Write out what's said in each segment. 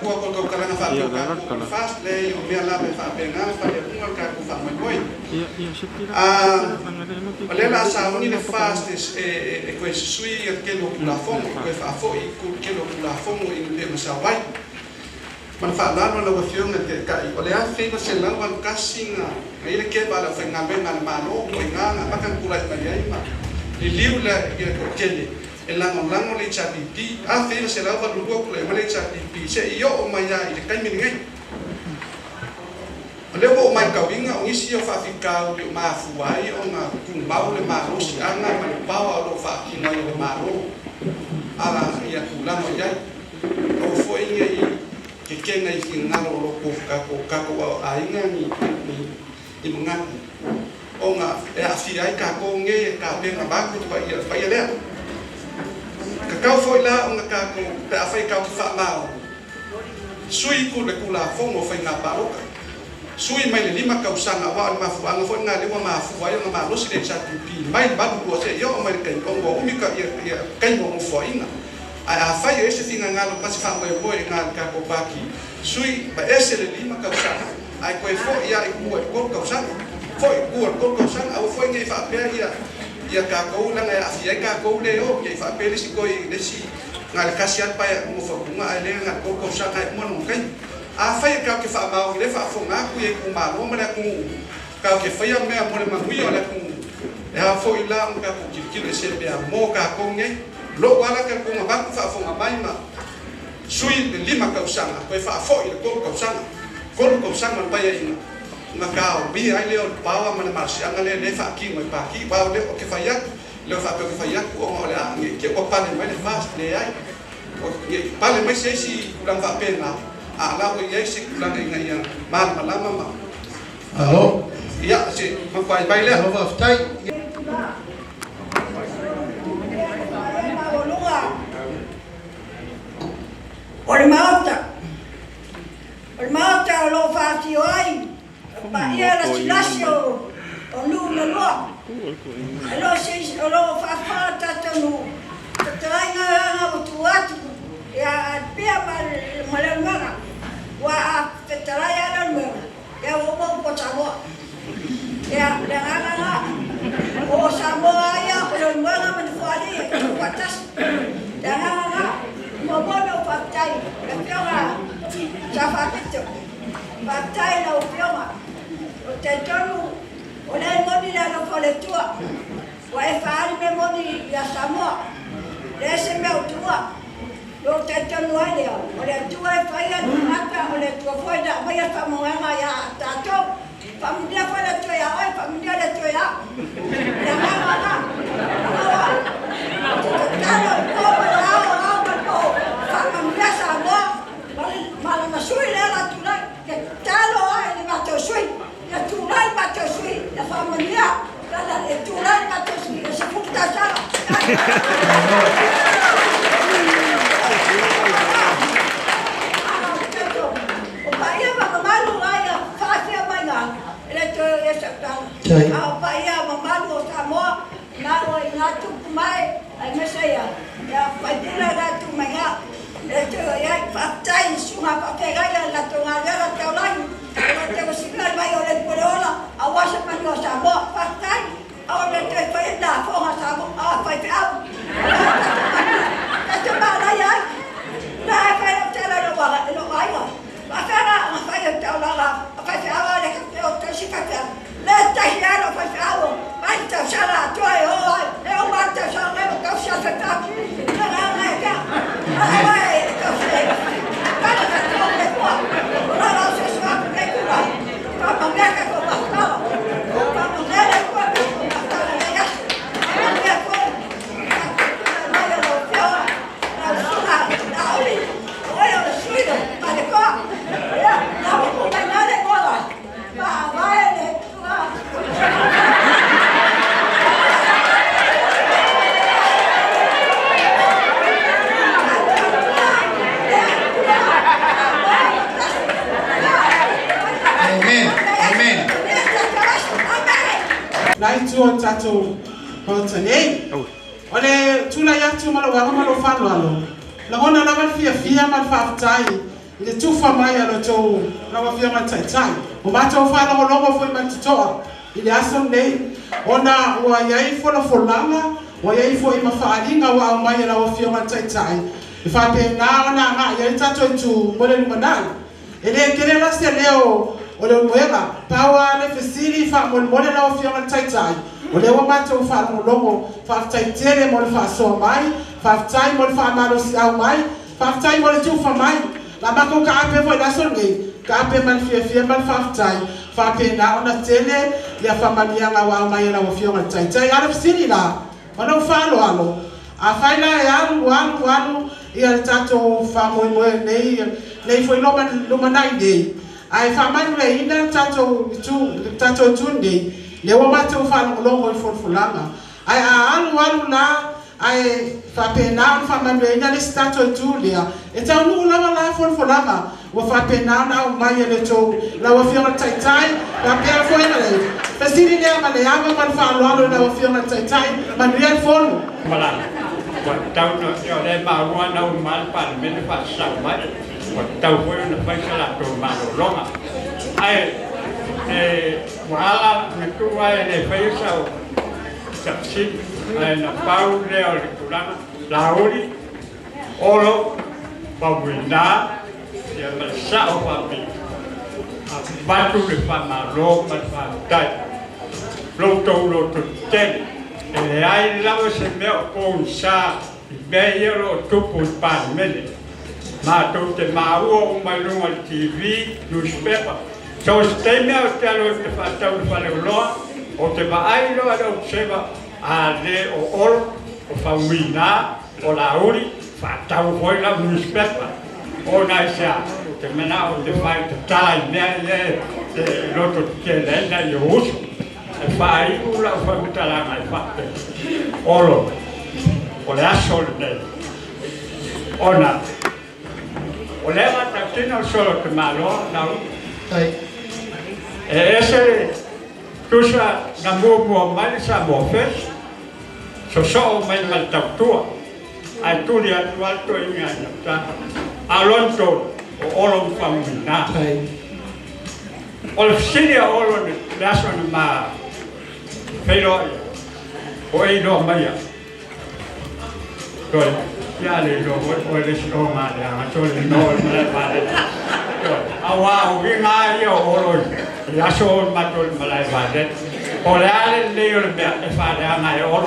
ko ko kala na fa ko fast le o me la me fa penga fa le ko ka ko fa mo koi ole la sa ni le fast e ko sui ke lo la fo ko fa fo i ko ke lo la fo i le ma sa wai man fa la no la fiong te ka i ole a fe ko se la wan kasinga ai le ke ba la fa nga be na ma no ko nga ba kan kula ba ya ma li liu la ko kele elango le chapipi a fe se la va lugo ko le chapipi se yo o mai ya ile kai mingai le bo mai ka winga o isi o fa fika o ma fuai o na ku mau le ma ro si anga ma le pau o fa ki mai le ma ro ala ia ku la no ya o fo inga i ke kenga i finga ro ko ka ko ainga ni munga o nga e afia ka ko nge ka pe na ba ku pa ia le kakau foi la unga ka ko pe afai ka fa mau sui ku le kula fongo fai na paroka sui mai le lima ka usanga wa ma fu anga foi nga le ma fu wa nga ma lo si le cha pi mai ba ku se yo mai ka ko ngo umi ka ia ka ngo foi nga a fai ese finga nga lo pa si fa mo boy nga ka ko paki sui ba ese le lima ka usanga ai ko foi ia ku ka usanga foi ku ka usanga au foi ngai fa pe ia ka ko na nga afia ka ko le o ke fa pele si ko i le si ngal kasiat pa mo fa bunga ale nga ko sa ka mo no kai a fa ka ke fa ma o le fa fo nga ku e ku ma no ma ku ka ke fa ya me mo le ma wi o le ku e a fo ila ka ku ki le se be mo ka ko nge lo wala ka ko ma ba ku fa fo nga mai ma sui le lima ka usanga ko fa fo i ko ko usanga pa ya ina ngakao bi ai leo pawa mana marsi angale le fa ki mo pa ki ba le o ke fa yak le fa ke fa yak o ole a nge ke o pa le mai le fast le ai o nge pa le mai se si kulang fa pena a la o ye si kulang ngai ya mal malama ma alo ya si ma pa bai le ho fa tai ol mauta lo fa ti ai ba ia la silasio o lu na lo alo se o lo fa ta nu trai nga o tu atu ya pia mal mala wa te trai ala no ya o mo po chamo ya la nga o chamo ya o lo mala man fali patas ya nga mo no pa tai la pia cha fa pito pa tai na o pia o te tonu o le moni la no fole tua o e faali me moni ya Samoa le se me o tua o te tonu ai o le tua e fai a mata o le tua foi da vai a famoanga ya tato familia fora tua ya oi familia le tua ya ya mama tano ko o familia Samoa mala masui le la tula que talo ai le mato sui la tulai mato sui la familia la tulai mato sui se puta sala o paia mamalu ai fazia manga ele to essa tal a paia mamalu Samoa na o Manatu mai ai mesaia ya paitira da tu manga ele ya fatai sunga pakegai la tonga la taulai te sigla vai o le porola a wasa mano Samoa fatai a le te fai da fonga Samoa a fai au te ba la ya na fai te la lo wala lo ai la fai taula la fai au le te o te sikata le tahiano fai au vai te sala tu ai o e o mata sala o ka sa ta na na ka ai ka se ka ka to le kwa la la se sa ke ku la ka ma me ka ko ma ka ka ma me le kwa ka ka le ya me ko ma yo lo pio na suha na oli o yo suido pa le ko ya na ko na le ko la ba ba le Nai tu tato potane ole tula ya tu malo wa malo fa lo la ona la fia mal fa tai I le tufa mai ala tau lawa whianga taitai. O mātou whanongo foi matitoa. I le aso nei, ona ua iai fola folanga, ua iai fo i mawhaaringa wa au mai ala wa whianga taitai. I whape ngā ona ngā iai tato i tu mole lumanai. E le kere rasi a leo o le unuega, paua le fesiri wha mole la wa whianga taitai. O le wa mātou whanongo whaaftai mo le whaasoa mai, whaaftai mo le whaamaro si au mai, whaaftai mo le tufa mai. La mako ka ape voi la songe, ka ape man fia man whaaftai, whaape na ona tele, ia whamanianga wa mai la wa whianga taitai. Ala fesiri la, mana whaalo alo. A whaila e alu, ia le tato whamoe nei foi lumanai nei. Ai whamanu e ina tato tu nei, le wa mātou whanongo i wholanga. Ai a alu la, ai whapena whamanu e ina le tato tu lea. E tau nuku lava la wholanga, wa whapena au mai le tau la wa whianga taitai, whapea whoina lei. Fesiri lea ma le ama man whaaloalo la wa whianga taitai, manuia whonu. Malana. Tau no le maua na umal parliament fa sama tau foi na paisa la to malolonga ai wala na tua le paisa sapsi ai na pau le o kulana lauri oro pabuina ya masa o papi batu le fa malo ma fa dai lo to ten e ai lava se meo con sa beiro tupu parmele ma to te mau o mai lunga TV newspaper so ste meo te alo te fatau fale lo o te vai lo alo seba a le o ol o famina o la uri fatau foi la newspaper o na sia te mena o te fai te tai me te lo to te lenda yo uso e fai ula fa mutala mai fatte olo o le aso nei ona o le ata tino solo te malo na e ese tusa na mo mai sa mo fes so mai mal taptua ai tu dia tu alto inga ta alonto o olo famina o le sinia olo le aso ma pero hoy no vaya to ya le lo o le sto ma ya to le no le vale awa o vinga yo oro ya so ma to le malai vale o le ale le yo le e fa da ma yo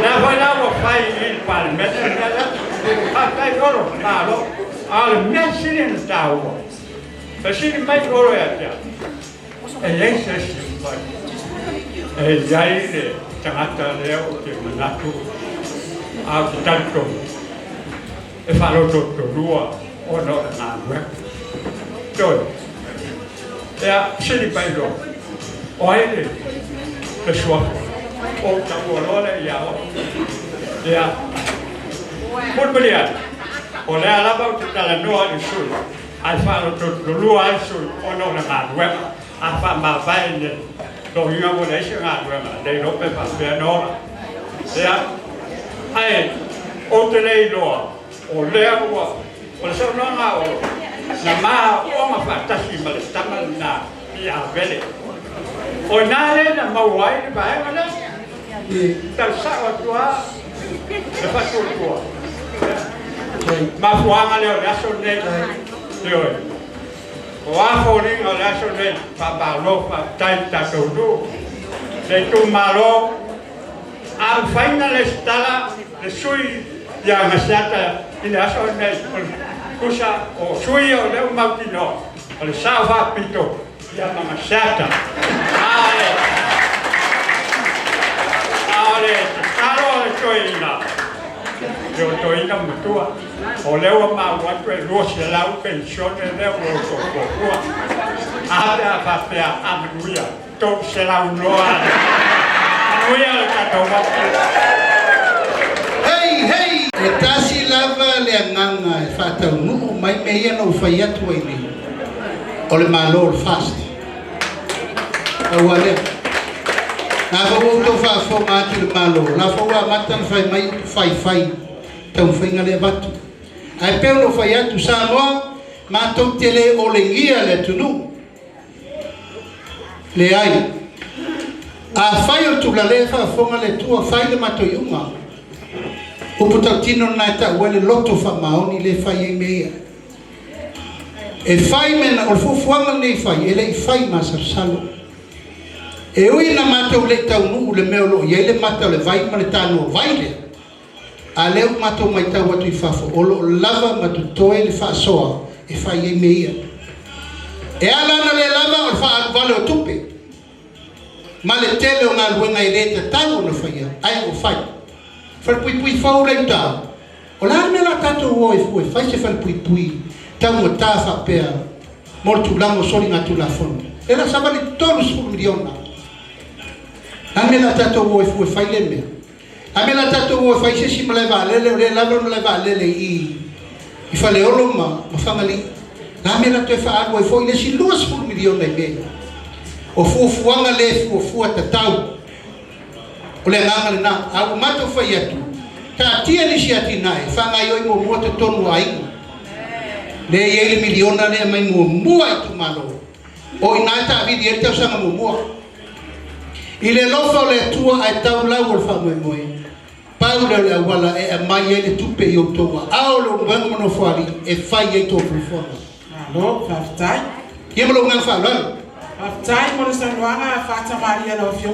la vola o fai il palmetto la fai oro ma lo al messi in tavo perché mai oro ya e lei se e giai le tangata leo che Manatu a tanto e farò tutto lua o no na to e se li paio o ele le sua o tavolole ya ya por brilhar o le alaba tutta la noa di sul al farò tutto lua al sul o no na a fa ma vai lo io volevo scegliere dei robe per no ai o te lei lo o le o so no ma o na ma o ma fatta si ma sta na ya vele o nale na ma wai ba ma na ta sa o tua le faccio tua ma fuanga le adesso ne io o afori o adesso ne fa parlo fa tanta todo le Itumalo al final stala le sui ya masata in adesso ne cosa o sui o le mautino o le salva pito ya masata ale caro choina yo estoy en mutua o leo ma guato el roche la pensione de rosso qua ada papia amnuia to se la unoa anuia la toma hey e tasi lava le nganga e fata nu mai me ia no fai atu ai ni o le malo fast awale na vou to fa fo ma tu le malo la fo wa matan fai tau whainga le watu. Ai peo no whai atu sa noa, Mātou tele o le ngia le tunu. Le ai. A whai o tula le whaafonga le tua whai le mātou iunga. Upu tau tino nai ta ua le loto wha maoni le whai e mea. E whai mena o le fufuanga nei whai, e le i whai masasalo. E ui na mātou le tau nuu le meo lo, iei le mātou le vai ma le tāno vai le. A leo mātou mai tau atu i whafo, o lo lava matu toe le whaasoa, e whai e mea. E alana le lava o le whaaruvale o tupe. Ma le tele o ngā luenga i reta tau na whaia, ai o whai. Whai pui pui whau rei tau. O la me la tatou o e fue, whai se whai pui pui, tau o tā whapea, mortu lango sori ngā tula fono. E la savali tolu suru miliona. A me la tatou o e fue, whai le mea. A me la tatou o e whai se si maleva alele, o le lava maleva alele i whale olo ma whangali. La me la toe wha e fo i le si lua suru miliona i mea. O fuafuanga le fuafua tatau. O le nganga le nā, au mato whai atu. Ta tia nisi ati nai, whangai oi mo mua te tonu a inga. Le iele miliona le mai mua Itumalo. O ina ta vidi e tau sanga mua. I le lofa o le tua ai tau lau o le wha moe. Pau le awala e a mai e le tupe i o tonga. Ao le unuenga mano whaari e whai e tō pulifona. Alo, whaftai. Ia malo ngang wha lalo. Whaftai, mo le sanuanga, Tama Alofi,